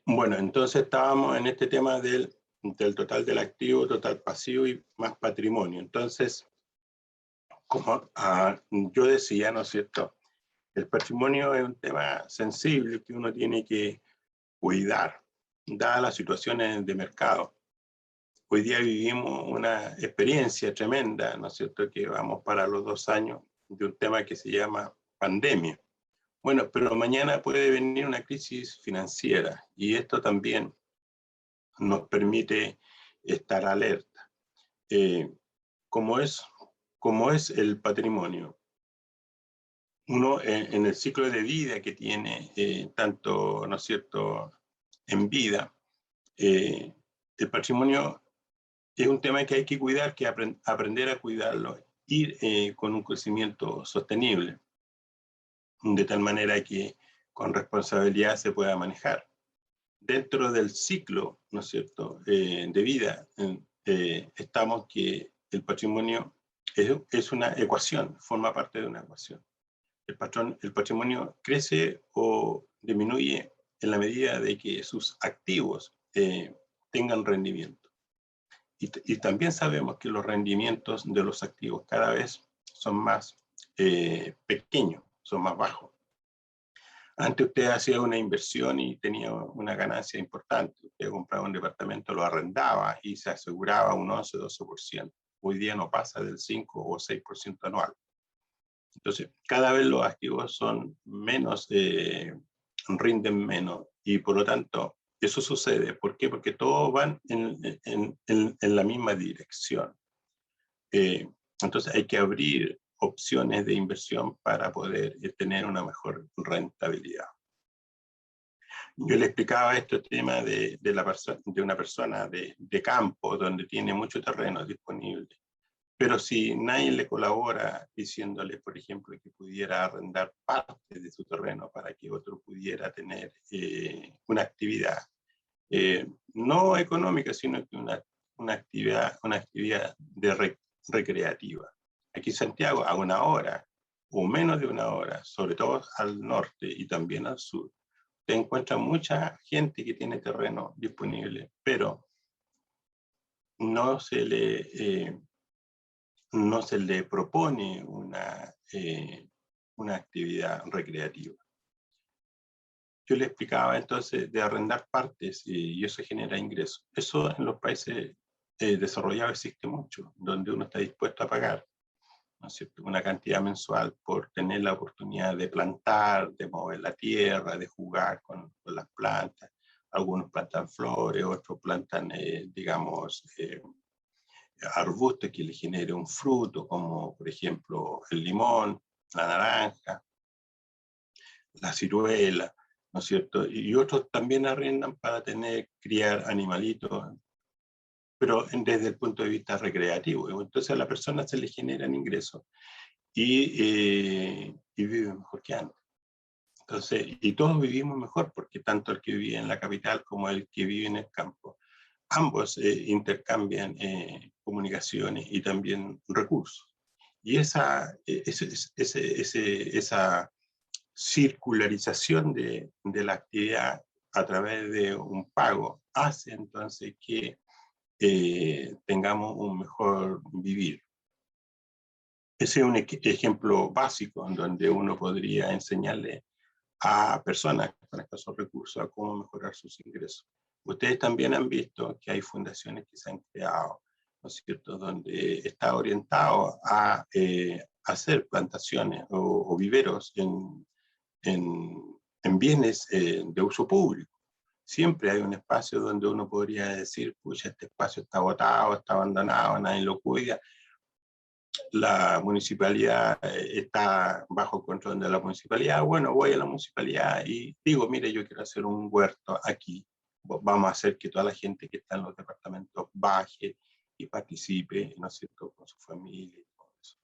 Bueno, entonces estábamos en este tema del total del activo, total pasivo y más patrimonio. Entonces, como yo decía, ¿no es cierto? El patrimonio es un tema sensible que uno tiene que cuidar, dadas las situaciones de mercado. Hoy día vivimos una experiencia tremenda, ¿no es cierto?, que vamos para los 2 años de un tema que se llama pandemia. Bueno, pero mañana puede venir una crisis financiera y esto también nos permite estar alerta. Eh, como, es, como es el patrimonio, uno en el ciclo de vida que tiene, tanto, ¿no es cierto?, en vida, el patrimonio es un tema que hay que cuidar, que aprender a cuidarlo, ir con un crecimiento sostenible, de tal manera que con responsabilidad se pueda manejar. Dentro del ciclo, ¿no es cierto?, de vida, estamos que el patrimonio es una ecuación, forma parte de una ecuación. El patrimonio crece o disminuye en la medida de que sus activos tengan rendimiento. Y también sabemos que los rendimientos de los activos cada vez son más pequeños, son más bajos. Antes usted hacía una inversión y tenía una ganancia importante. Usted compraba un departamento, lo arrendaba y se aseguraba un 11-12%. Hoy día no pasa del 5 o 6% anual. Entonces, cada vez los activos son menos, rinden menos y por lo tanto eso sucede. ¿Por qué? Porque todos van en la misma dirección. Entonces hay que abrir opciones de inversión para poder tener una mejor rentabilidad. Yo le explicaba este tema de una persona de campo donde tiene mucho terreno disponible, pero si nadie le colabora diciéndole, por ejemplo, que pudiera arrendar parte de su terreno para que otro pudiera tener una actividad, no económica, sino que una actividad recreativa. Aquí en Santiago, a 1 hora o menos de 1 hora, sobre todo al norte y también al sur, te encuentra mucha gente que tiene terreno disponible, pero no se le, no se le propone una actividad recreativa. Yo le explicaba entonces de arrendar partes y eso genera ingresos. Eso en los países desarrollados existe mucho, donde uno está dispuesto a pagar, ¿no es cierto?, una cantidad mensual por tener la oportunidad de plantar, de mover la tierra, de jugar con las plantas. Algunos plantan flores, otros plantan, digamos, arbustos que le genere un fruto, como por ejemplo el limón, la naranja, la ciruela, ¿no es cierto? Y otros también arrendan para criar animalitos, pero desde el punto de vista recreativo. Entonces a la persona se le generan ingresos y vive mejor que antes. Entonces, y todos vivimos mejor, porque tanto el que vive en la capital como el que vive en el campo, ambos intercambian comunicaciones y también recursos. Y esa circularización de la actividad a través de un pago hace entonces que tengamos un mejor vivir. Ese es un ejemplo básico en donde uno podría enseñarle a personas con escasos recursos a cómo mejorar sus ingresos. Ustedes también han visto que hay fundaciones que se han creado, ¿no es cierto?, donde está orientado a hacer plantaciones o viveros en bienes de uso público. Siempre hay un espacio donde uno podría decir, pucha, este espacio está botado, está abandonado, nadie lo cuida. La municipalidad está bajo control de la municipalidad. Bueno, voy a la municipalidad y digo, mire, yo quiero hacer un huerto aquí. Vamos a hacer que toda la gente que está en los departamentos baje y participe, ¿no es cierto?, con su familia y todo eso.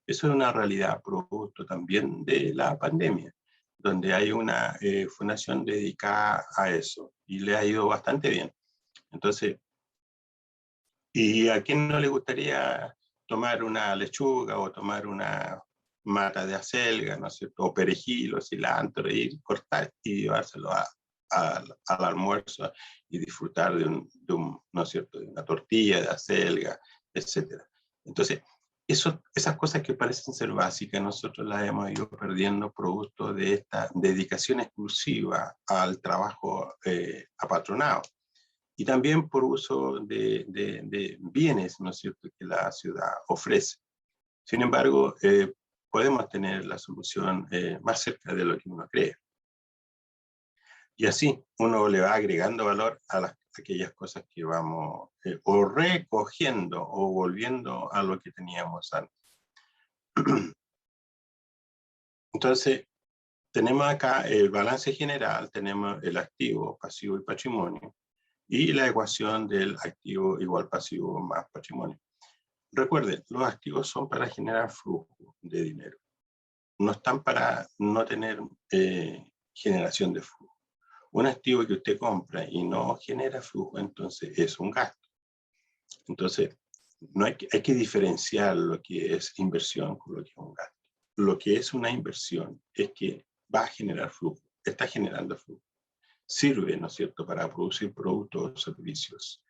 Eso es una realidad producto también de la pandemia, donde hay una fundación dedicada a eso y le ha ido bastante bien. Entonces, ¿y a quién no le gustaría tomar una lechuga o tomar una mata de acelga, ¿no es cierto?, o perejil o cilantro, y cortar y llevárselo al almuerzo y disfrutar ¿no es cierto?, de una tortilla, de acelga, etc. Entonces, esas cosas que parecen ser básicas, nosotros las hemos ido perdiendo producto de esta dedicación exclusiva al trabajo apatronado. Y también por uso de bienes, ¿no es cierto?, que la ciudad ofrece. Sin embargo, podemos tener la solución más cerca de lo que uno cree. Y así uno le va agregando valor a aquellas cosas que vamos o recogiendo o volviendo a lo que teníamos antes. Entonces, tenemos acá el balance general, tenemos el activo, pasivo y patrimonio, y la ecuación del activo igual pasivo más patrimonio. Recuerden, los activos son para generar flujo de dinero. No están para no tener generación de flujo. Un activo que usted compra y no genera flujo, entonces es un gasto. Entonces, hay que diferenciar lo que es inversión con lo que es un gasto. Lo que es una inversión es que va a generar flujo, está generando flujo. Sirve, ¿no es cierto?, para producir productos o servicios.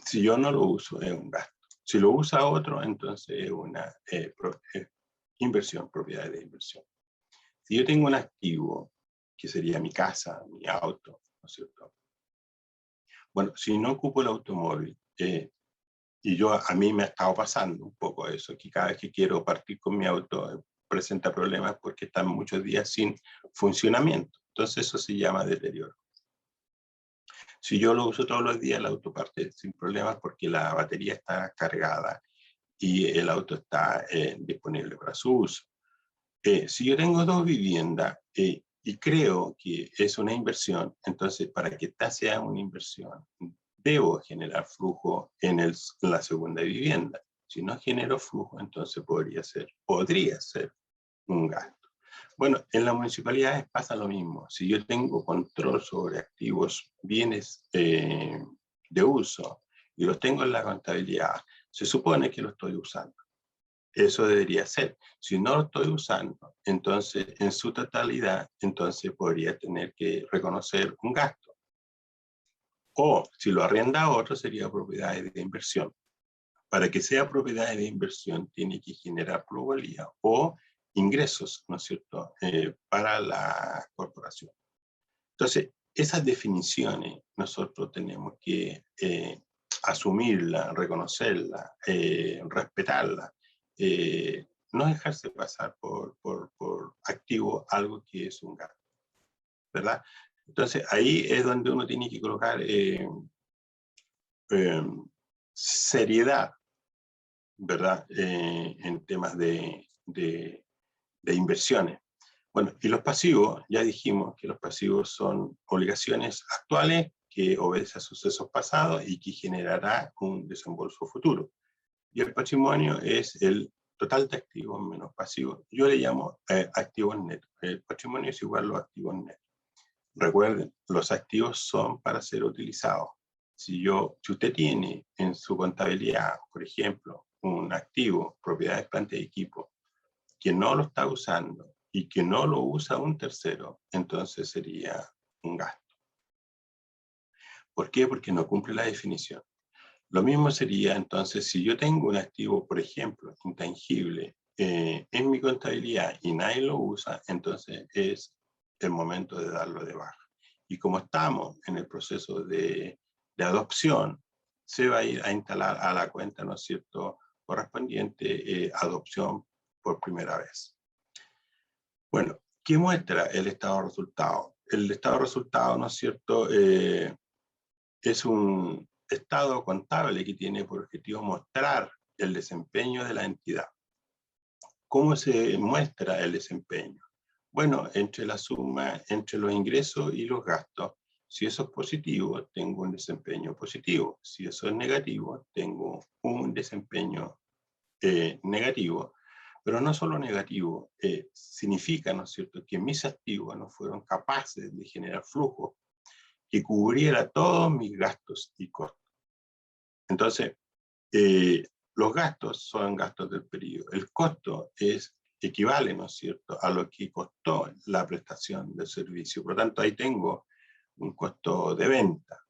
Si yo no lo uso, es un gasto. Si lo usa otro, entonces es una inversión, propiedad de inversión. Si yo tengo un activo, que sería mi casa, mi auto, ¿no es cierto? Bueno, si no ocupo el automóvil, y a mí me ha estado pasando un poco eso, que cada vez que quiero partir con mi auto presenta problemas porque están muchos días sin funcionamiento. Entonces eso se llama deterioro. Si yo lo uso todos los días, el auto parte sin problemas porque la batería está cargada y el auto está disponible para su uso. Si yo tengo dos viviendas y creo que es una inversión, entonces para que esta sea una inversión, debo generar flujo en la segunda vivienda. Si no genero flujo, entonces podría ser un gasto. Bueno, en las municipalidades pasa lo mismo. Si yo tengo control sobre activos, bienes de uso, y los tengo en la contabilidad, se supone que lo estoy usando. Eso debería ser. Si no lo estoy usando, entonces en su totalidad, entonces podría tener que reconocer un gasto. O si lo arrenda a otro, sería propiedad de inversión. Para que sea propiedad de inversión, tiene que generar plusvalía o ingresos, ¿no es cierto?, para la corporación. Entonces, esas definiciones nosotros tenemos que asumirlas, reconocerlas, respetarlas, no dejarse pasar por activo algo que es un gasto, ¿verdad? Entonces, ahí es donde uno tiene que colocar seriedad, ¿verdad?, en temas de inversiones. Bueno, y los pasivos, ya dijimos que los pasivos son obligaciones actuales que obedecen a sucesos pasados y que generará un desembolso futuro. Y el patrimonio es el total de activos menos pasivos. Yo le llamo activos netos. El patrimonio es igual a los activos netos. Recuerden, los activos son para ser utilizados. Si usted tiene en su contabilidad, por ejemplo, un activo, propiedades, planta y equipo, que no lo está usando y que no lo usa un tercero, entonces sería un gasto. ¿Por qué? Porque no cumple la definición. Lo mismo sería entonces si yo tengo un activo, por ejemplo, intangible, en mi contabilidad y nadie lo usa, entonces es el momento de darlo de baja. Y como estamos en el proceso de adopción, se va a ir a instalar a la cuenta, ¿no es cierto?, correspondiente adopción por primera vez. Bueno, ¿qué muestra el estado de resultado? El estado de resultado, ¿no es cierto?, es un estado contable que tiene por objetivo mostrar el desempeño de la entidad. ¿Cómo se muestra el desempeño? Bueno, entre la suma entre los ingresos y los gastos. Si eso es positivo, tengo un desempeño positivo. Si eso es negativo, tengo un desempeño negativo. Pero no solo negativo, significa, ¿no es cierto?, que mis activos no fueron capaces de generar flujo que cubriera todos mis gastos y costos. Entonces, los gastos son gastos del periodo. El costo equivale, ¿no es cierto?, a lo que costó la prestación del servicio. Por lo tanto, ahí tengo un costo de venta.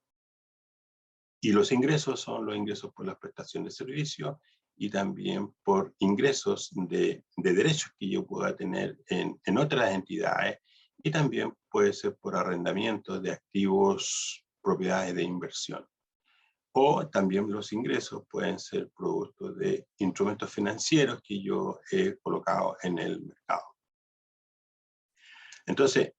Y los ingresos son los ingresos por la prestación de servicios y también por ingresos de derechos que yo pueda tener en otras entidades, y también puede ser por arrendamiento de activos, propiedades de inversión. O también los ingresos pueden ser producto de instrumentos financieros que yo he colocado en el mercado. Entonces,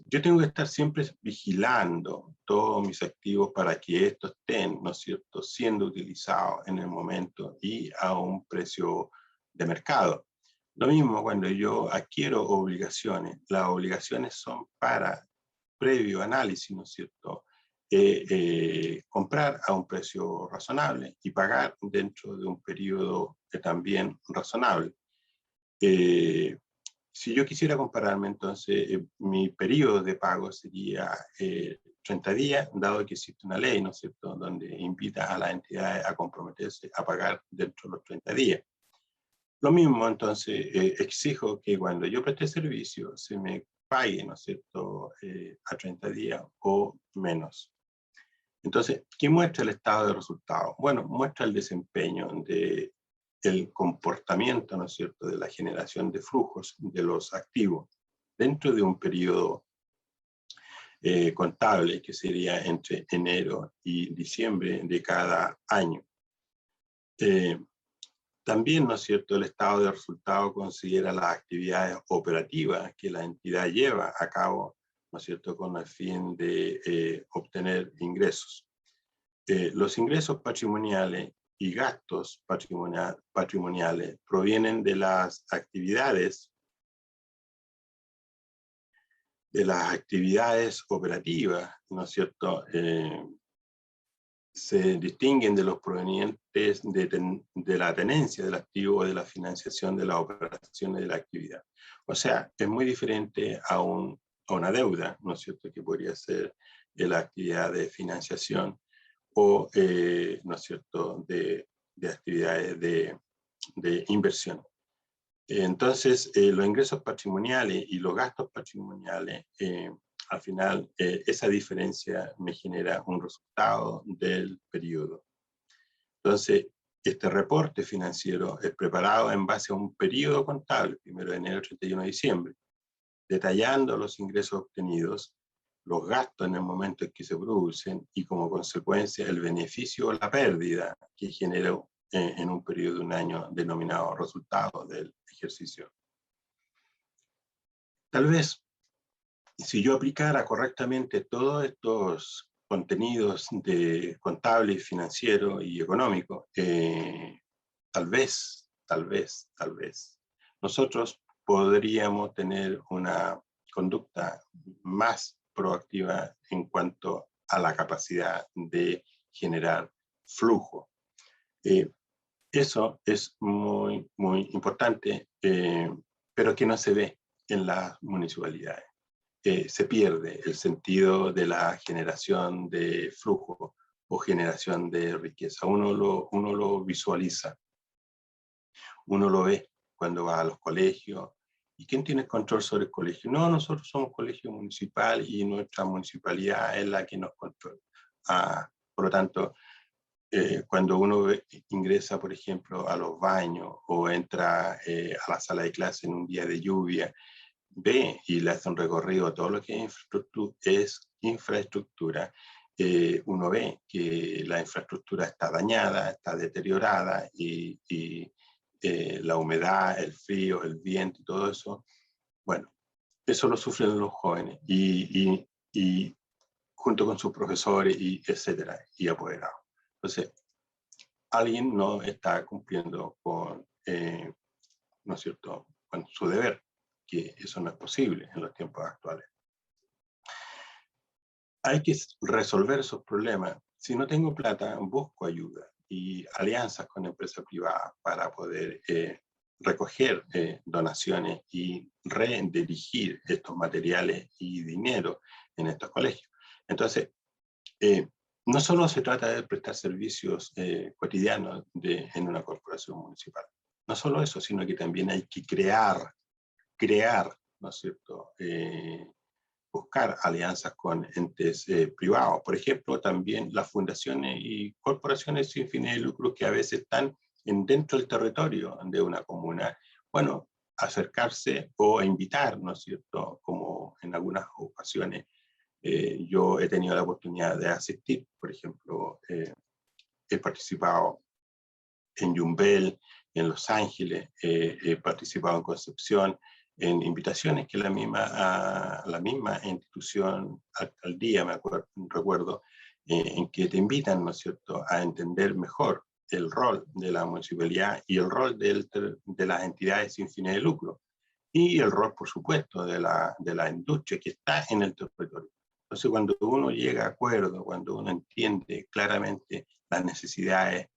yo tengo que estar siempre vigilando todos mis activos para que estos estén, ¿no es cierto?, siendo utilizados en el momento y a un precio de mercado. Lo mismo cuando yo adquiero obligaciones. Las obligaciones son para previo análisis, ¿no es cierto?, comprar a un precio razonable y pagar dentro de un periodo también razonable. Si yo quisiera compararme, entonces, mi periodo de pago sería 30 días, dado que existe una ley, ¿no es cierto?, donde invita a las entidades a comprometerse a pagar dentro de los 30 días. Lo mismo, entonces, exijo que cuando yo preste servicio se me pague, ¿no es cierto?, a 30 días o menos. Entonces, ¿qué muestra el estado de resultados? Bueno, muestra el desempeño del comportamiento, ¿no es cierto?, de la generación de flujos de los activos dentro de un periodo contable que sería entre enero y diciembre de cada año. También, ¿no es cierto?, el estado de resultados considera las actividades operativas que la entidad lleva a cabo, ¿no es cierto?, con el fin de obtener ingresos. Los ingresos patrimoniales y gastos patrimoniales provienen de las actividades operativas, ¿no es cierto? Se distinguen de los provenientes de la tenencia del activo o de la financiación de las operaciones de la actividad. O sea, es muy diferente a una deuda, ¿no es cierto?, que podría ser de la actividad de financiación o, ¿no es cierto?, de actividades de inversión. Entonces, los ingresos patrimoniales y los gastos patrimoniales, al final, esa diferencia me genera un resultado del periodo. Entonces, este reporte financiero es preparado en base a un periodo contable, 1 de enero al 31 de diciembre, detallando los ingresos obtenidos, los gastos en el momento en que se producen y como consecuencia el beneficio o la pérdida que generó en un periodo de un año denominado resultado del ejercicio. Tal vez, si yo aplicara correctamente todos estos contenidos de contable, financiero y económico, tal vez, nosotros podríamos tener una conducta más proactiva en cuanto a la capacidad de generar flujo. Eso es muy, muy importante, pero que no se ve en las municipalidades. Se pierde el sentido de la generación de flujo o generación de riqueza. Uno lo visualiza, uno lo ve cuando va a los colegios. ¿Y quién tiene control sobre el colegio? No, nosotros somos colegio municipal y nuestra municipalidad es la que nos controla. Por lo tanto, cuando uno ingresa, por ejemplo, a los baños o entra a la sala de clase en un día de lluvia, ve y le hace un recorrido a todo lo que es infraestructura, uno ve que la infraestructura está dañada, está deteriorada y la humedad, el frío, el viento y todo eso, bueno, eso lo sufren los jóvenes y junto con sus profesores y etcétera, y apoderados. Entonces, alguien no está cumpliendo con, ¿no es cierto?, con su deber, que eso no es posible en los tiempos actuales. Hay que resolver esos problemas. Si no tengo plata, busco ayuda y alianzas con empresas privadas para poder recoger donaciones y redirigir estos materiales y dinero en estos colegios. Entonces, no solo se trata de prestar servicios cotidianos en una corporación municipal. No solo eso, sino que también hay que crear, ¿no es cierto?, buscar alianzas con entes privados. Por ejemplo, también las fundaciones y corporaciones sin fines de lucro que a veces están dentro del territorio de una comuna. Bueno, acercarse o invitar, ¿no es cierto? Como en algunas ocasiones yo he tenido la oportunidad de asistir, por ejemplo, he participado en Yumbel, en Los Ángeles, he participado en Concepción, en invitaciones que la misma institución, alcaldía, recuerdo, en que te invitan, ¿no es cierto?, a entender mejor el rol de la municipalidad y el rol de las entidades sin fines de lucro, y el rol, por supuesto, de la industria que está en el territorio. Entonces, cuando uno llega a acuerdo, cuando uno entiende claramente las necesidades,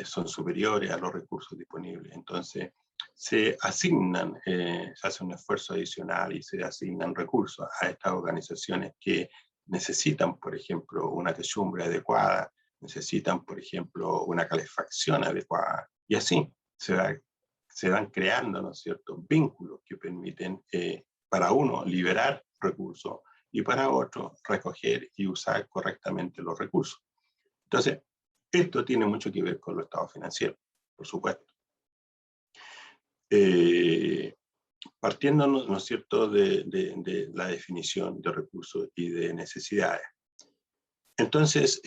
son superiores a los recursos disponibles, entonces se asignan, se hace un esfuerzo adicional y se asignan recursos a estas organizaciones que necesitan, por ejemplo, una techumbre adecuada, necesitan, por ejemplo, una calefacción adecuada, y así se van creando, ¿no es cierto?, vínculos que permiten para uno liberar recursos y para otro recoger y usar correctamente los recursos. Entonces, esto tiene mucho que ver con los estados financieros, por supuesto. Partiendo, ¿no es cierto?, de la definición de recursos y de necesidades. Entonces,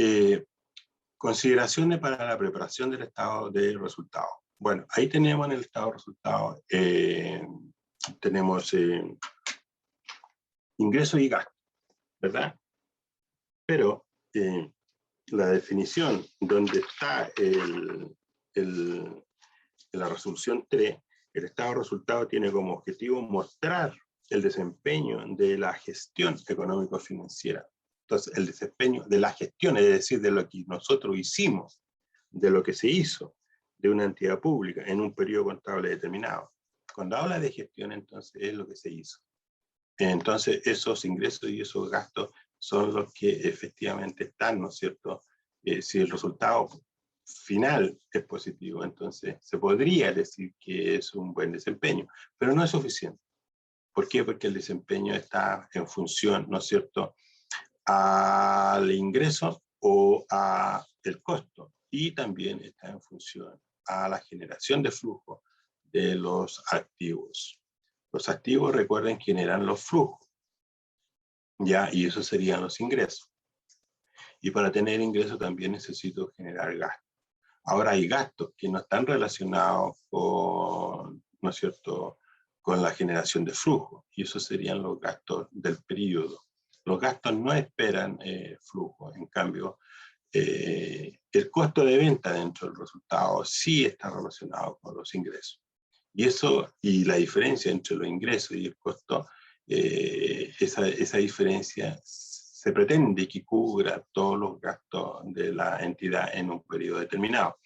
consideraciones para la preparación del estado de resultados. Bueno, ahí tenemos en el estado de resultados, tenemos ingresos y gastos, ¿verdad? Pero la definición donde está la resolución 3, el estado de resultados tiene como objetivo mostrar el desempeño de la gestión económico-financiera. Entonces, el desempeño de la gestión, es decir, de lo que nosotros hicimos, de lo que se hizo de una entidad pública en un periodo contable determinado. Cuando habla de gestión, entonces, es lo que se hizo. Entonces, esos ingresos y esos gastos son los que efectivamente están, ¿no es cierto? Si el resultado final es positivo, entonces se podría decir que es un buen desempeño, pero no es suficiente. ¿Por qué? Porque el desempeño está en función, ¿no es cierto?, al ingreso o al costo, y también está en función a la generación de flujo de los activos. Los activos, recuerden, generan los flujos, ¿ya? Y eso serían los ingresos. Y para tener ingresos también necesito generar gastos. Ahora hay gastos que no están relacionados con, ¿no es cierto?, con la generación de flujo, y esos serían los gastos del periodo. Los gastos no esperan flujo, en cambio, el costo de venta dentro del resultado sí está relacionado con los ingresos. Y eso, y la diferencia entre los ingresos y el costo, esa diferencia se pretende que cubra todos los gastos de la entidad en un periodo determinado.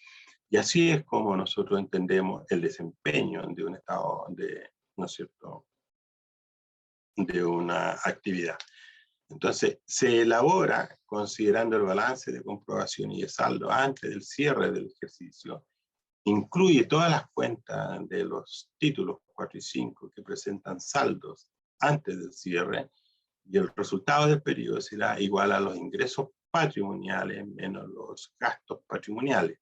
Y así es como nosotros entendemos el desempeño de un estado de, ¿no es cierto?, de una actividad. Entonces, se elabora considerando el balance de comprobación y el saldo antes del cierre del ejercicio. Incluye todas las cuentas de los títulos 4 y 5 que presentan saldos antes del cierre, y el resultado del periodo será igual a los ingresos patrimoniales menos los gastos patrimoniales.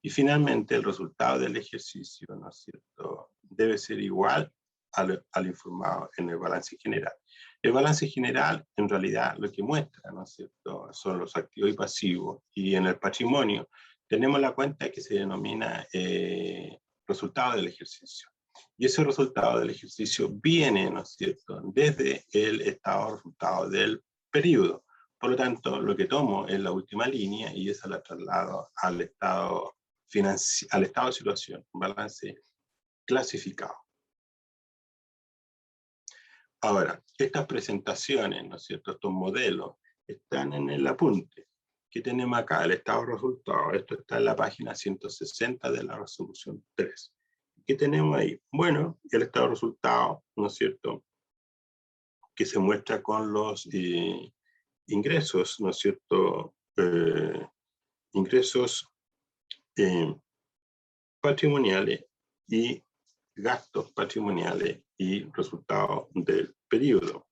Y finalmente, el resultado del ejercicio, ¿no es cierto?, debe ser igual al informado en el balance general. El balance general, en realidad, lo que muestra, ¿no es cierto?, son los activos y pasivos, y en el patrimonio tenemos la cuenta que se denomina resultado del ejercicio. Y ese resultado del ejercicio viene, ¿no es cierto?, desde el estado de resultado del periodo. Por lo tanto, lo que tomo es la última línea y esa la traslado al estado de situación, un balance clasificado. Ahora, estas presentaciones, ¿no es cierto?, estos modelos, están en el apunte que tenemos acá, el estado de resultados. Esto está en la página 160 de la resolución 3. ¿Qué tenemos ahí? Bueno, el estado de resultados, ¿no es cierto?, que se muestra con los ingresos, ¿no es cierto?, ingresos patrimoniales y gastos patrimoniales y resultados del periodo.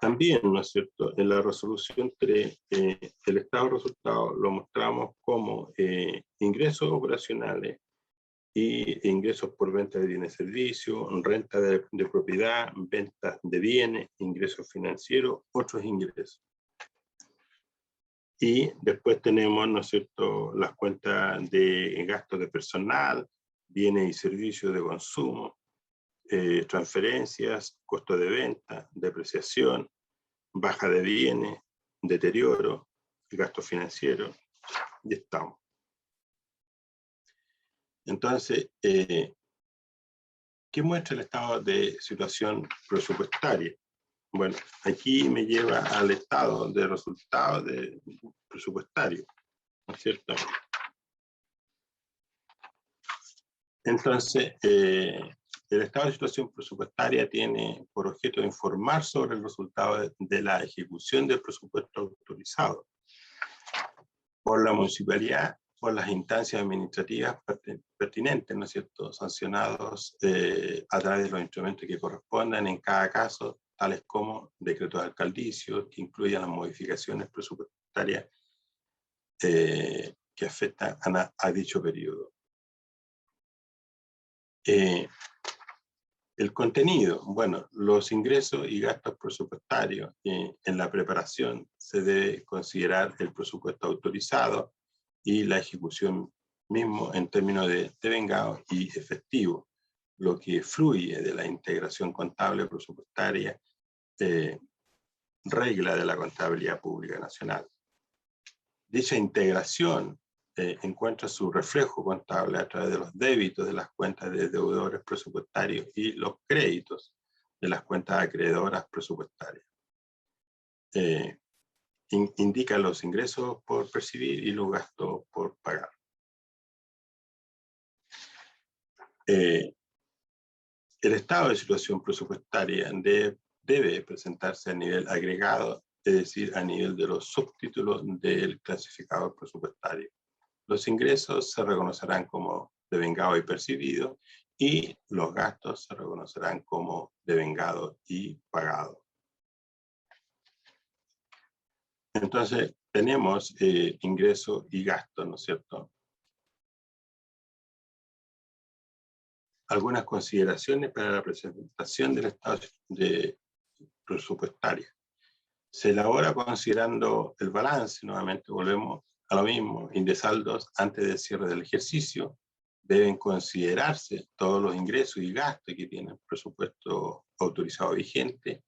También, ¿no es cierto?, en la resolución 3, el estado de resultados lo mostramos como ingresos operacionales y ingresos por venta de bienes y servicios, renta de propiedad, ventas de bienes, ingresos financieros, otros ingresos. Y después tenemos, ¿no es cierto?, las cuentas de gastos de personal, bienes y servicios de consumo, transferencias, costo de venta, depreciación, baja de bienes, deterioro, gasto financiero, y estamos. Entonces, ¿qué muestra el estado de situación presupuestaria? Bueno, aquí me lleva al estado de resultados presupuestario, ¿no es cierto? Entonces, el estado de situación presupuestaria tiene por objeto informar sobre el resultado de la ejecución del presupuesto autorizado por la municipalidad, por las instancias administrativas pertinentes, ¿no es cierto?, sancionados a través de los instrumentos que correspondan en cada caso, tales como decretos de alcaldicio, que incluyan las modificaciones presupuestarias que afectan a dicho periodo. El contenido, bueno, los ingresos y gastos presupuestarios. En la preparación se debe considerar el presupuesto autorizado y la ejecución mismo en términos de devengado y efectivo, lo que fluye de la integración contable presupuestaria, regla de la contabilidad pública nacional. Dicha integración encuentra su reflejo contable a través de los débitos de las cuentas de deudores presupuestarios y los créditos de las cuentas acreedoras presupuestarias. Indica los ingresos por percibir y los gastos por pagar. El estado de situación presupuestaria debe presentarse a nivel agregado, es decir, a nivel de los subtítulos del clasificador presupuestario. Los ingresos se reconocerán como devengado y percibido, y los gastos se reconocerán como devengado y pagado. Entonces, tenemos ingresos y gastos, ¿no es cierto? Algunas consideraciones para la presentación del estado presupuestario. Se elabora considerando el balance, nuevamente volvemos a lo mismo, saldos antes del cierre del ejercicio. Deben considerarse todos los ingresos y gastos que tiene el presupuesto autorizado vigente,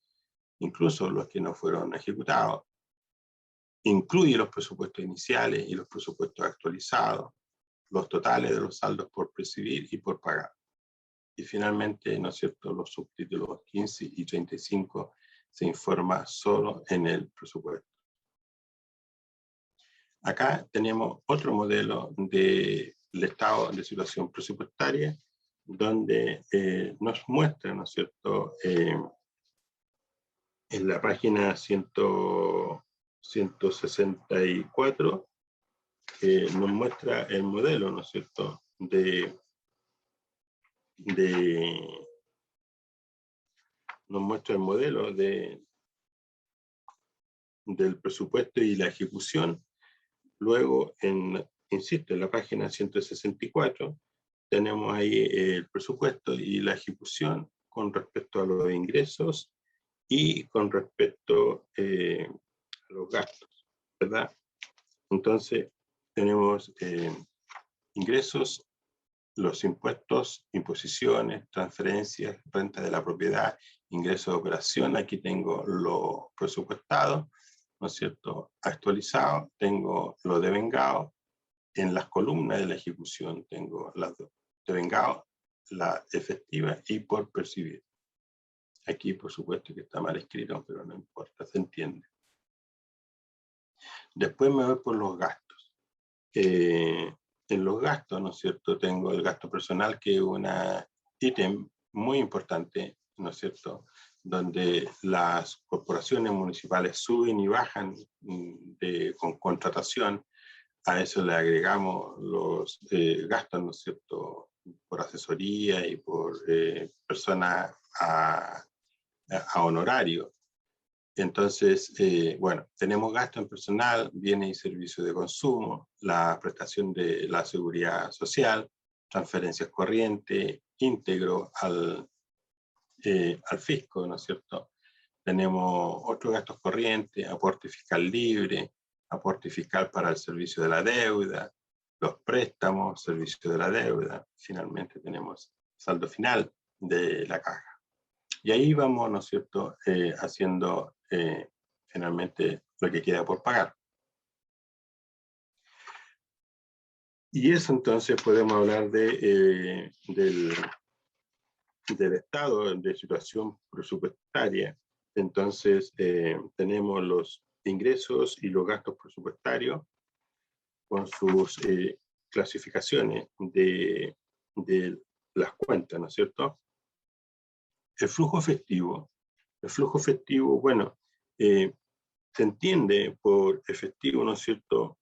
incluso los que no fueron ejecutados. Incluye los presupuestos iniciales y los presupuestos actualizados, los totales de los saldos por percibir y por pagar. Y finalmente, ¿no es cierto?, los subtítulos 15 y 35 se informa solo en el presupuesto. Acá tenemos otro modelo del estado de situación presupuestaria, donde nos muestra, ¿no es cierto?, en la página 164, nos muestra el modelo, ¿no es cierto?, nos muestra el modelo del presupuesto y la ejecución. Luego, insisto, en la página 164, tenemos ahí el presupuesto y la ejecución con respecto a los ingresos y con respecto a los gastos, ¿verdad? Entonces, tenemos ingresos, los impuestos, imposiciones, transferencias, renta de la propiedad, ingresos de operación. Aquí tengo lo presupuestado, ¿no es cierto?, actualizado. Tengo lo devengado. En las columnas de la ejecución tengo las devengado, la efectiva y por percibir. Aquí, por supuesto, que está mal escrito, pero no importa, se entiende. Después me voy por los gastos. En los gastos, ¿no es cierto?, tengo el gasto personal, que es un ítem muy importante, ¿no es cierto?, donde las corporaciones municipales suben y bajan con contratación. A eso le agregamos los gastos, ¿no es cierto?, por asesoría y por personas a honorario. Entonces, bueno, tenemos gasto en personal, bienes y servicios de consumo, la prestación de la seguridad social, transferencias corrientes, íntegro al fisco, ¿no es cierto? Tenemos otros gastos corrientes, aporte fiscal libre, aporte fiscal para el servicio de la deuda, los préstamos, servicio de la deuda. Finalmente tenemos saldo final de la caja. Y ahí vamos, ¿no es cierto?, haciendo finalmente lo que queda por pagar. Y eso entonces podemos hablar del estado de situación presupuestaria. Entonces tenemos los ingresos y los gastos presupuestarios con sus clasificaciones de las cuentas, ¿no es cierto? El flujo efectivo, bueno, se entiende por efectivo, ¿no es cierto?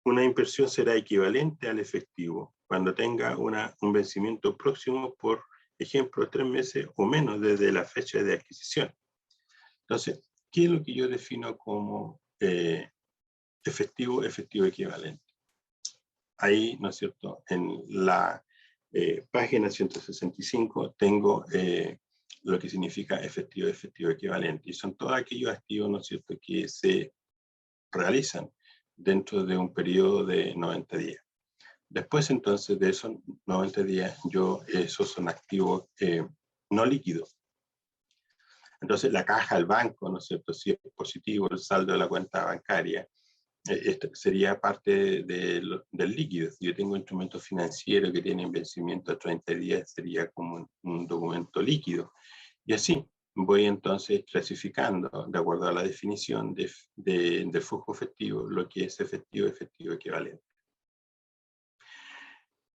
Una inversión será equivalente al efectivo cuando tenga un vencimiento próximo, por ejemplo, 3 meses o menos desde la fecha de adquisición. Entonces, ¿qué es lo que yo defino como efectivo equivalente? Ahí, ¿no es cierto?, en la página 165 tengo lo que significa efectivo equivalente. Y son todos aquellos activos, ¿no es cierto?, que se realizan dentro de un periodo de 90 días. Después, entonces, de esos 90 días, esos son activos no líquidos. Entonces, la caja, el banco, ¿no es cierto?, si es positivo el saldo de la cuenta bancaria, esto sería parte del líquido. Si yo tengo un instrumento financiero que tiene vencimiento a 30 días, sería como un documento líquido. Y así voy entonces clasificando, de acuerdo a la definición del flujo efectivo, lo que es efectivo equivalente.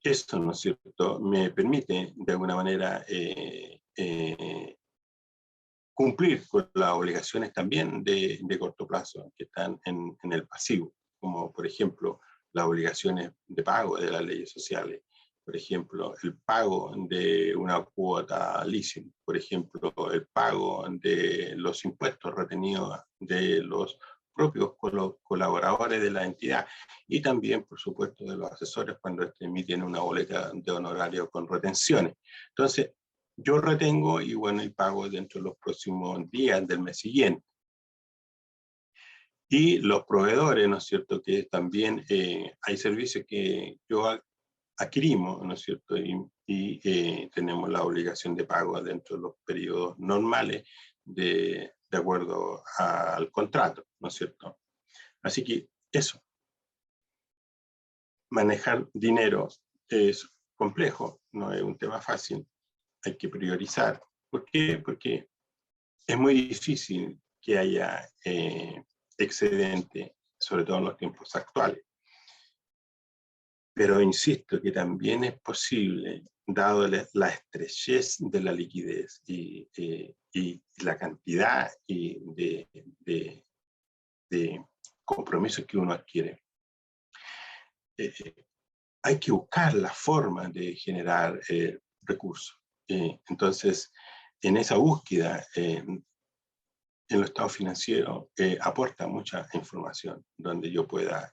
Esto, ¿no es cierto?, me permite, de alguna manera, cumplir con las obligaciones también de corto plazo que están en el pasivo, como por ejemplo las obligaciones de pago de las leyes sociales, por ejemplo el pago de una cuota leasing, por ejemplo el pago de los impuestos retenidos de los propios colaboradores de la entidad y también, por supuesto, de los asesores cuando emiten una boleta de honorario con retenciones. Entonces, yo retengo y bueno, y pago dentro de los próximos días del mes siguiente. Y los proveedores, ¿no es cierto?, que también hay servicios que yo adquirimos, ¿no es cierto?, y tenemos la obligación de pago dentro de los periodos normales de acuerdo al contrato, ¿no es cierto? Así que eso. Manejar dinero es complejo, no es un tema fácil. Hay que priorizar. ¿Por qué? Porque es muy difícil que haya excedente, sobre todo en los tiempos actuales. Pero insisto que también es posible, dado la estrechez de la liquidez y la cantidad de compromisos que uno adquiere. Hay que buscar la forma de generar recursos. Entonces, en esa búsqueda, en los estados financieros aporta mucha información donde yo pueda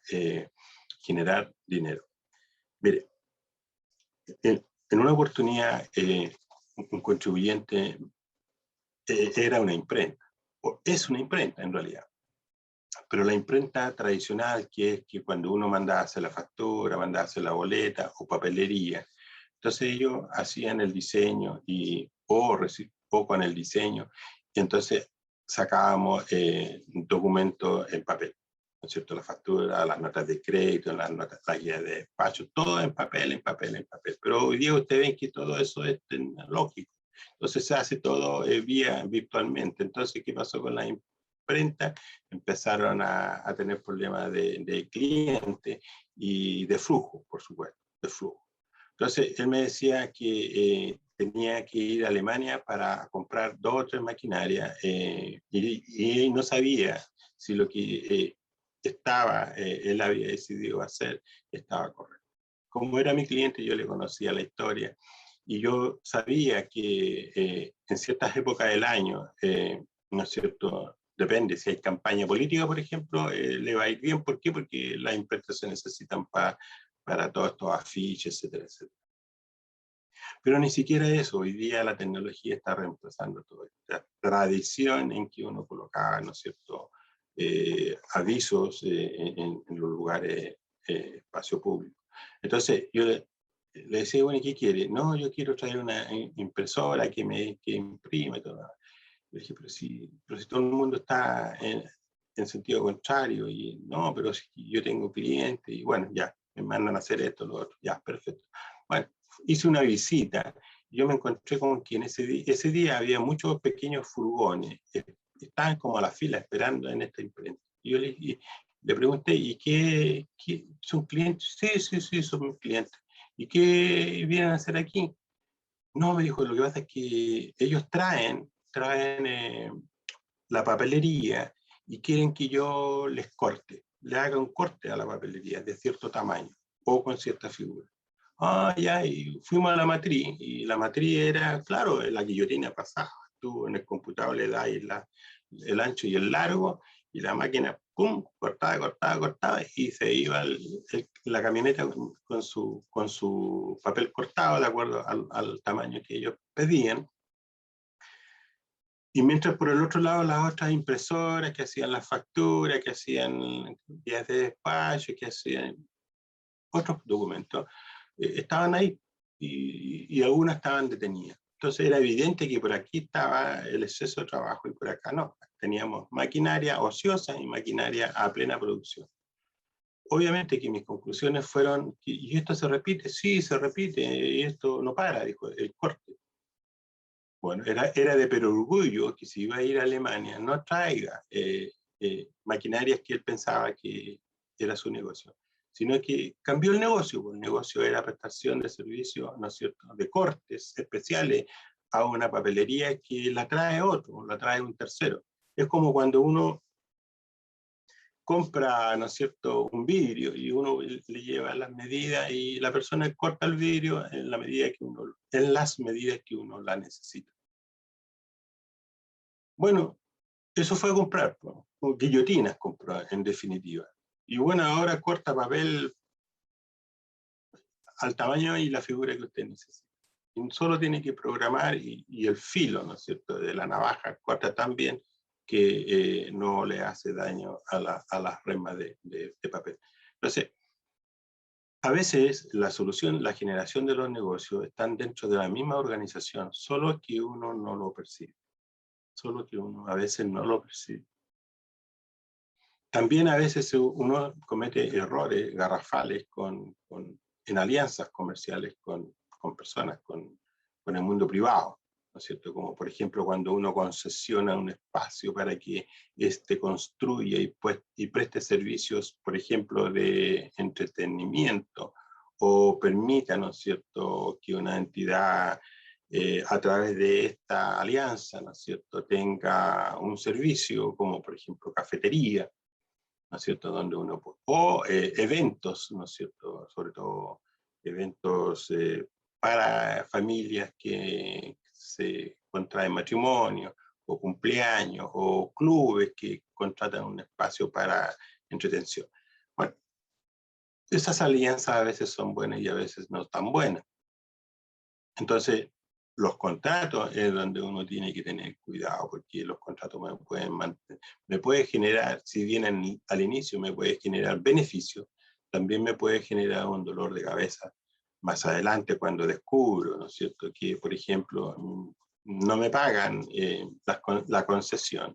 generar dinero. Mire, en una oportunidad un contribuyente era una imprenta, o es una imprenta en realidad, pero la imprenta tradicional, que es que cuando uno manda a hacer la factura, manda a hacer la boleta o papelería, entonces ellos hacían el diseño o con el diseño, y entonces sacábamos documentos en papel, ¿no es cierto? La factura, las notas de crédito, las guías de despacho, todo en papel. Pero hoy día ustedes ven que todo eso es tecnológico. Entonces se hace todo virtualmente. Entonces, ¿qué pasó con la imprenta? Empezaron a tener problemas de cliente y de flujo, por supuesto, de flujo. Entonces, él me decía que tenía que ir a Alemania para comprar 2 o 3 maquinarias y no sabía si lo que él había decidido hacer estaba correcto. Como era mi cliente, yo le conocía la historia y yo sabía que en ciertas épocas del año, ¿no es cierto?, depende, si hay campaña política, por ejemplo, le va a ir bien. ¿Por qué? Porque las imprestas se necesitan para todos estos afiches, etcétera, etcétera. Pero ni siquiera eso, hoy día la tecnología está reemplazando toda esta tradición en que uno colocaba, ¿no es cierto?, avisos en los lugares, espacio público. Entonces, yo le decía, bueno, ¿y qué quiere? No, yo quiero traer una impresora que imprime todo. Le dije, pero si todo el mundo está en sentido contrario, y no, pero si yo tengo clientes, y bueno, ya, me mandan a hacer esto, lo otro, ya, perfecto. Bueno, hice una visita, y yo me encontré con que ese día había muchos pequeños furgones, estaban como a la fila esperando en esta imprenta. Y yo le pregunté, ¿y qué son clientes? Sí, sí, sí, son mis clientes. ¿Y qué vienen a hacer aquí? No, me dijo, lo que pasa es que ellos traen la papelería y quieren que yo les corte, le haga un corte a la papelería de cierto tamaño o con cierta figura. Ah, ya, y fuimos a la matriz, y la matriz era, claro, la guillotina pasada. Tú en el computador le das el ancho y el largo, y la máquina, pum, cortaba, cortaba, cortaba, y se iba la camioneta con su papel cortado de acuerdo al tamaño que ellos pedían. Y mientras por el otro lado las otras impresoras que hacían las facturas, que hacían guías de despacho, que hacían otros documentos, estaban ahí, y algunas estaban detenidas. Entonces era evidente que por aquí estaba el exceso de trabajo y por acá no. Teníamos maquinaria ociosa y maquinaria a plena producción. Obviamente que mis conclusiones fueron, ¿y esto se repite? Sí, se repite, y esto no para, dijo el corte. Bueno, era de perorgullo que si iba a ir a Alemania no traiga maquinarias que él pensaba que era su negocio, sino que cambió el negocio, porque el negocio era prestación de servicios, ¿no es cierto?, de cortes especiales a una papelería que la trae otro, la trae un tercero. Es como cuando uno compra, ¿no es cierto?, un vidrio, y uno le lleva las medidas y la persona corta el vidrio en las medidas que uno la necesita. Bueno, eso fue a comprar, o guillotinas compró, en definitiva. Y bueno, ahora corta papel al tamaño y la figura que usted necesita. Y solo tiene que programar, y el filo, ¿no es cierto?, de la navaja corta tan bien que no le hace daño a las remas de papel. Entonces, a veces la solución, la generación de los negocios están dentro de la misma organización, solo que uno no lo percibe. Solo que uno a veces no lo percibe. También a veces uno comete errores garrafales en alianzas comerciales con personas, con el mundo privado, ¿no es cierto? Como por ejemplo cuando uno concesiona un espacio para que éste construya y preste servicios, por ejemplo, de entretenimiento, o permita, ¿no es cierto?, que una entidad a través de esta alianza, ¿no es cierto?, tenga un servicio como por ejemplo cafetería, ¿no es cierto?, donde uno o eventos, ¿no es cierto?, sobre todo eventos para familias que se contraen matrimonio, o cumpleaños, o clubes que contratan un espacio para entretención. Bueno, esas alianzas a veces son buenas y a veces no tan buenas. Entonces, los contratos es donde uno tiene que tener cuidado, porque los contratos me pueden generar, si bien al inicio me puede generar beneficio, también me puede generar un dolor de cabeza más adelante cuando descubro, ¿no es cierto?, que, por ejemplo, no me pagan la concesión,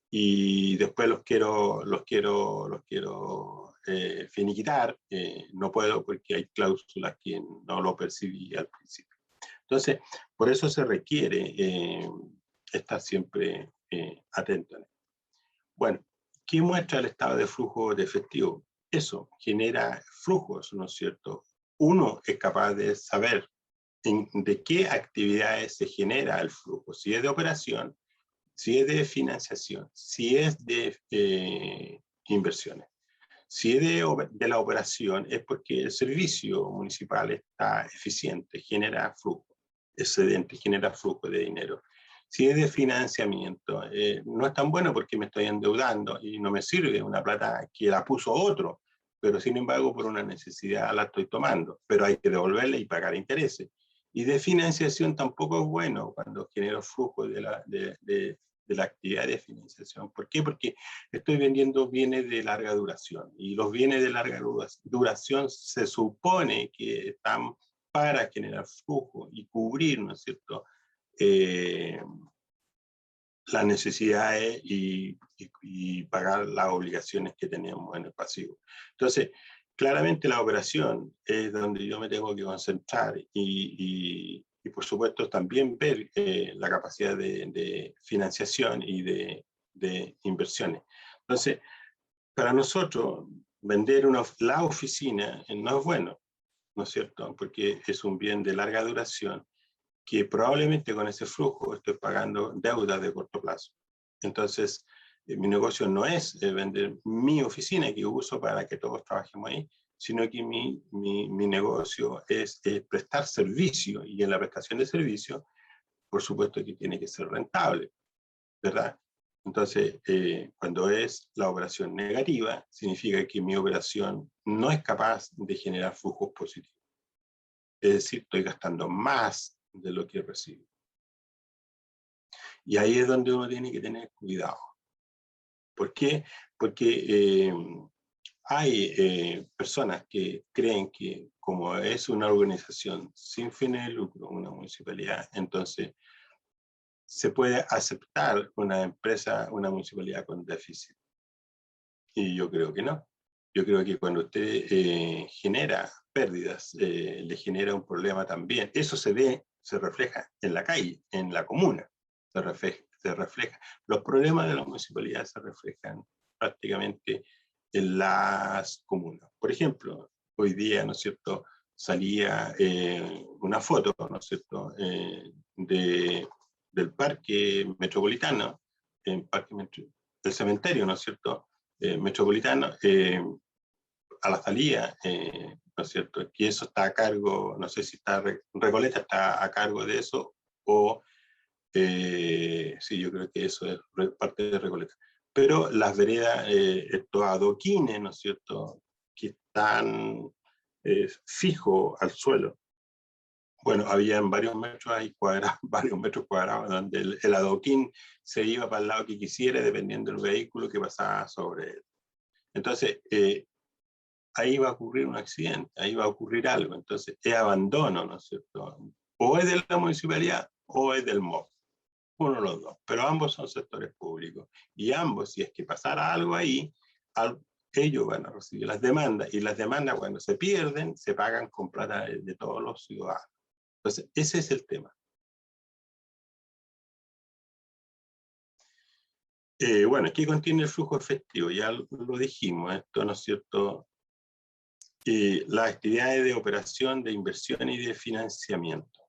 y después los quiero finiquitar, no puedo porque hay cláusulas que no lo percibí al principio. Entonces, por eso se requiere estar siempre atento. Bueno, ¿qué muestra el estado de flujo de efectivo? Eso genera flujos, ¿no es cierto? Uno es capaz de saber de qué actividades se genera el flujo, si es de operación, si es de financiación, si es de inversiones. Si es de la operación, es porque el servicio municipal está eficiente, genera flujo. excedente, genera flujo de dinero. Si es de financiamiento, no es tan bueno porque me estoy endeudando y no me sirve una plata que la puso otro, pero sin embargo por una necesidad la estoy tomando, pero hay que devolverla y pagar intereses. Y de financiación tampoco es bueno cuando genero flujo de la actividad de financiación. ¿Por qué? Porque estoy vendiendo bienes de larga duración y los bienes de larga duración se supone que están para generar flujo y cubrir, ¿no es cierto?, las necesidades y pagar las obligaciones que tenemos en el pasivo. Entonces, claramente la operación es donde yo me tengo que concentrar y por supuesto también ver la capacidad de financiación y de inversiones. Entonces, para nosotros, vender la oficina no es bueno, ¿no es cierto? Porque es un bien de larga duración que probablemente con ese flujo estoy pagando deudas de corto plazo. Entonces, mi negocio no es vender mi oficina que uso para que todos trabajemos ahí, sino que mi negocio es prestar servicio, y en la prestación de servicio, por supuesto que tiene que ser rentable, ¿verdad? Entonces, cuando es la operación negativa, significa que mi operación no es capaz de generar flujos positivos. Es decir, estoy gastando más de lo que recibo. Y ahí es donde uno tiene que tener cuidado. ¿Por qué? Porque hay personas que creen que como es una organización sin fines de lucro, una municipalidad, entonces se puede aceptar una empresa, una municipalidad con déficit. Y yo creo que no. Yo creo que cuando usted genera pérdidas, le genera un problema también. Eso se refleja en la calle, en la comuna. Se refleja. Los problemas de la municipalidad se reflejan prácticamente en las comunas. Por ejemplo, hoy día, ¿no es cierto?, salía una foto, ¿no es cierto?, del parque metropolitano, del cementerio, ¿no es cierto?, metropolitano, a la salida, ¿no es cierto?, que eso está a cargo, no sé si está Recoleta está a cargo de eso, o sí, yo creo que eso es parte de Recoleta. Pero las veredas, estos adoquines, ¿no es cierto?, que están fijos al suelo. Bueno, habían varios metros ahí cuadrados, varios metros cuadrados, donde el adoquín se iba para el lado que quisiera, dependiendo del vehículo que pasaba sobre él. Entonces, ahí va a ocurrir un accidente, ahí va a ocurrir algo. Entonces, es abandono, ¿no es cierto? O es de la municipalidad o es del MOB. Uno de los dos. Pero ambos son sectores públicos. Y ambos, si es que pasara algo ahí, ellos van a recibir las demandas. Y las demandas, cuando se pierden, se pagan con plata de todos los ciudadanos. Entonces, ese es el tema. Bueno, ¿qué contiene el flujo efectivo? Ya lo dijimos, esto, ¿no es cierto? Las actividades de operación, de inversión y de financiamiento.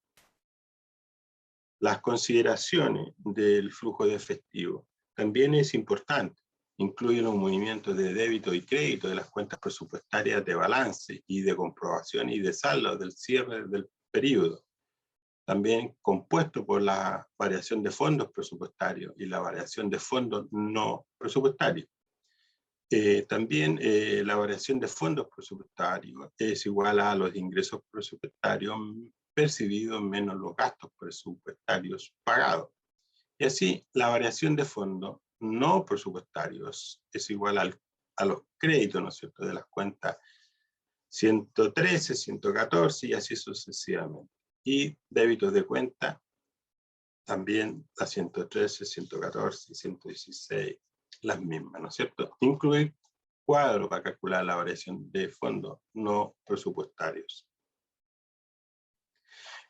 Las consideraciones del flujo de efectivo también es importante. Incluye los movimientos de débito y crédito de las cuentas presupuestarias de balance y de comprobación y de saldo del cierre del periodo. También compuesto por la variación de fondos presupuestarios y la variación de fondos no presupuestarios. También la variación de fondos presupuestarios es igual a los ingresos presupuestarios percibidos menos los gastos presupuestarios pagados. Y así, la variación de fondos no presupuestarios es igual a los créditos, ¿no es cierto?, de las cuentas 113, 114 y así sucesivamente. Y débitos de cuenta, también la 113, 114 y 116, las mismas, ¿no es cierto? Incluir cuadro para calcular la variación de fondos no presupuestarios.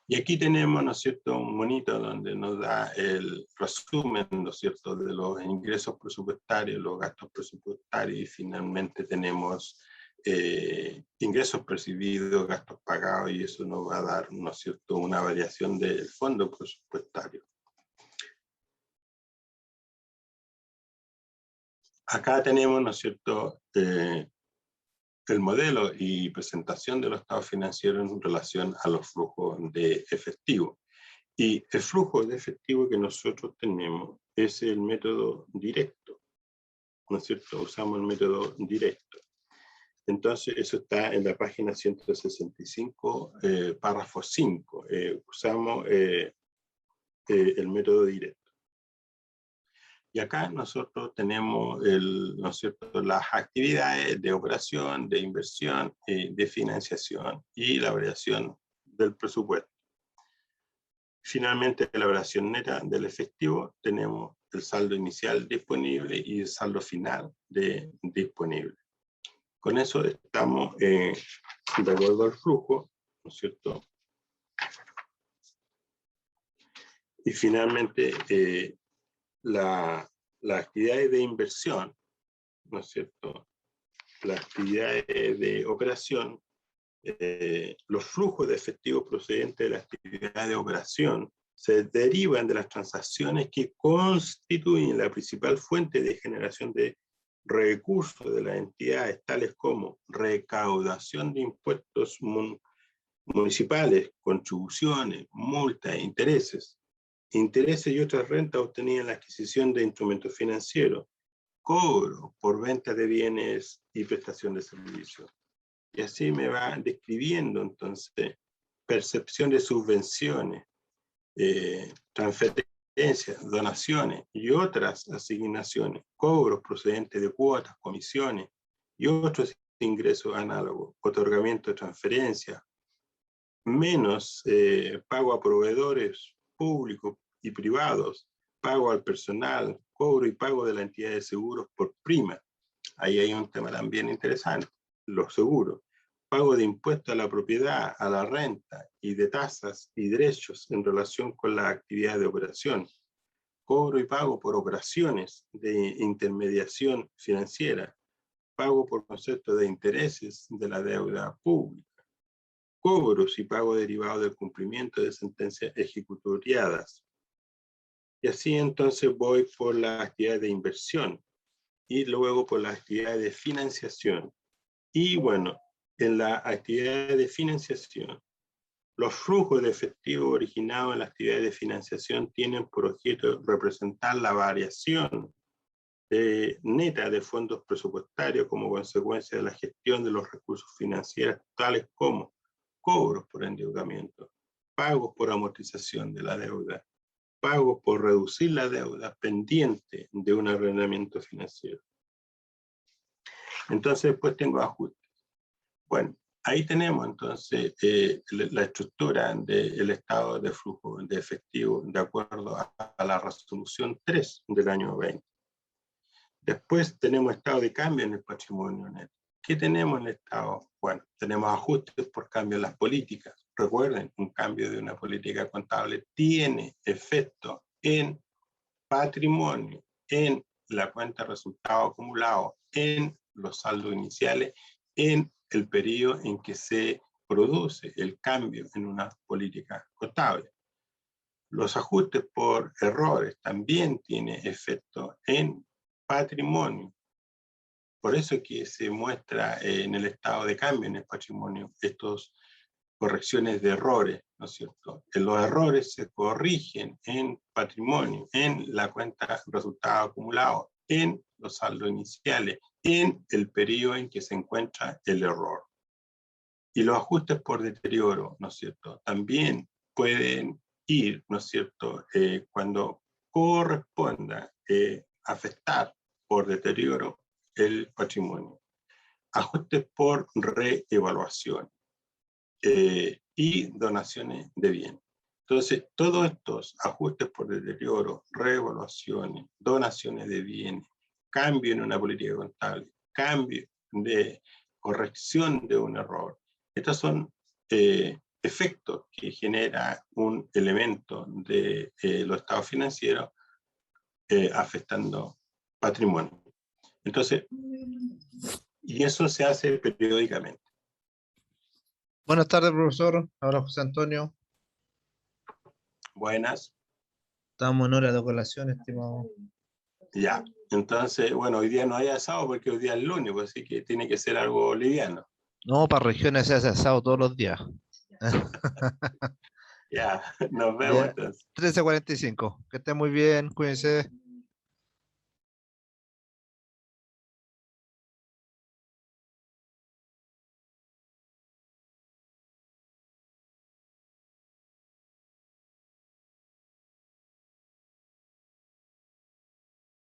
Y aquí tenemos, ¿no es cierto?, un monito donde nos da el resumen, ¿no es cierto?, de los ingresos presupuestarios, los gastos presupuestarios, y finalmente tenemos ingresos percibidos, gastos pagados, y eso nos va a dar, ¿no es cierto?, una variación del fondo presupuestario. Acá tenemos, ¿no es cierto?, el modelo y presentación de los estados financieros en relación a los flujos de efectivo. Y el flujo de efectivo que nosotros tenemos es el método directo, ¿no es cierto? Usamos el método directo. Entonces, eso está en la página 165, párrafo 5. Usamos el método directo. Y acá nosotros tenemos ¿no es cierto?, las actividades de operación, de inversión, de financiación y la variación del presupuesto. Finalmente, en la variación neta del efectivo tenemos el saldo inicial disponible y el saldo final disponible. Con eso estamos de acuerdo al flujo, ¿no es cierto? Y finalmente, las actividades de inversión, ¿no es cierto? Las actividades de operación, los flujos de efectivo procedentes de la actividad de operación se derivan de las transacciones que constituyen la principal fuente de generación de recursos de las entidades, tales como recaudación de impuestos municipales, contribuciones, multas, intereses y otras rentas obtenidas en la adquisición de instrumentos financieros, cobro por venta de bienes y prestación de servicios. Y así me va describiendo entonces percepción de subvenciones, transferencias, donaciones y otras asignaciones, cobros procedentes de cuotas, comisiones y otros ingresos análogos, otorgamiento de transferencias, menos pago a proveedores públicos y privados, pago al personal, cobro y pago de la entidad de seguros por prima. Ahí hay un tema también interesante, los seguros. Pago de impuestos a la propiedad, a la renta y de tasas y derechos en relación con la actividad de operación. Cobro y pago por operaciones de intermediación financiera. Pago por concepto de intereses de la deuda pública. Cobros y pago derivado del cumplimiento de sentencias ejecutoriadas. Y así entonces voy por la actividad de inversión y luego por la actividad de financiación. Y bueno, en la actividad de financiación, los flujos de efectivo originados en la actividad de financiación tienen por objeto representar la variación neta de fondos presupuestarios como consecuencia de la gestión de los recursos financieros, tales como cobros por endeudamiento, pagos por amortización de la deuda, pagos por reducir la deuda pendiente de un arrendamiento financiero. Entonces, después tengo ajustes. Bueno, ahí tenemos entonces la estructura del estado de flujo de efectivo de acuerdo a la resolución 3 del año 20. Después tenemos estado de cambio en el patrimonio neto. ¿Qué tenemos en el estado? Bueno, tenemos ajustes por cambio en las políticas. Recuerden, un cambio de una política contable tiene efecto en patrimonio, en la cuenta de resultado acumulado, en los saldos iniciales, en el periodo en que se produce el cambio en una política contable. Los ajustes por errores también tienen efecto en patrimonio. Por eso es que se muestra en el estado de cambio, en el patrimonio, estas correcciones de errores, ¿no es cierto? Los errores se corrigen en patrimonio, en la cuenta resultado acumulado, en los saldos iniciales, en el periodo en que se encuentra el error. Y los ajustes por deterioro, ¿no es cierto?, también pueden ir, ¿no es cierto?, cuando corresponda afectar por deterioro el patrimonio. Ajustes por reevaluación y donaciones de bienes. Entonces, todos estos ajustes por deterioro, reevaluaciones, donaciones de bienes, cambio en una política contable, cambio de corrección de un error, estos son efectos que genera un elemento de los estados financieros afectando patrimonio. Entonces, y eso se hace periódicamente. Buenas tardes, profesor. Ahora José Antonio. Buenas. Estamos en hora de colación, estimado. Ya, entonces, bueno, hoy día no hay asado porque hoy día es lunes, pues, así que tiene que ser algo liviano. No, para regiones se hace asado todos los días. Ya, nos vemos Ya, entonces. 13:45. Que esté muy bien, cuídense.